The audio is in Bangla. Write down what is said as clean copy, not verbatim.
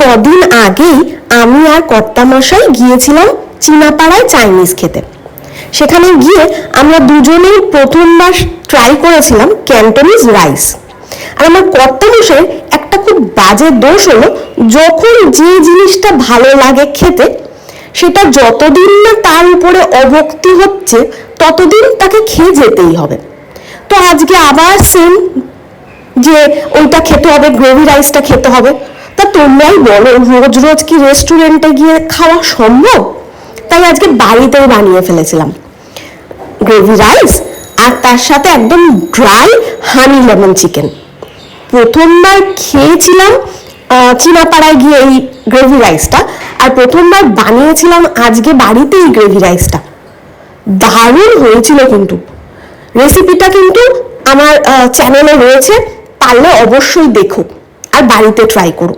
কদিন আগেই আমি আর কর্তামশাই গিয়েছিলাম চীনাপাড়ায় চাইনিজ খেতে। সেখানে গিয়ে আমরা দুজনেই প্রথমবার ট্রাই করেছিলাম ক্যান্টনিজ রাইস। আর আমার কর্তামশাই একটা খুব বাজে দোষ হলো, যখন যে জিনিসটা ভালো লাগে খেতে সেটা যতদিন না তার উপরে অভক্তি হচ্ছে ততদিন তাকে খেয়ে যেতেই হবে। তো আজকে আবার সেম, যে ওইটা খেতে হবে, গ্রেভি রাইসটা খেতে হবে। তা তোমরাই বলো, রোজ রোজ কি রেস্টুরেন্টে গিয়ে খাওয়া সম্ভব? তাই আজকে বাড়িতেই বানিয়ে ফেলেছিলাম গ্রেভি রাইস, আর তার সাথে একদম ড্রাই হানি লেমন চিকেন। প্রথমবার খেয়েছিলাম চীনাপাড়ায় গিয়ে এই গ্রেভি রাইসটা, আর প্রথমবার বানিয়েছিলাম আজকে বাড়িতে এই গ্রেভি রাইসটা। দারুণ হয়েছিল কিন্তু। রেসিপিটা কিন্তু আমার চ্যানেলে রয়েছে, পারলে অবশ্যই দেখো আর বাড়িতে ট্রাই করো।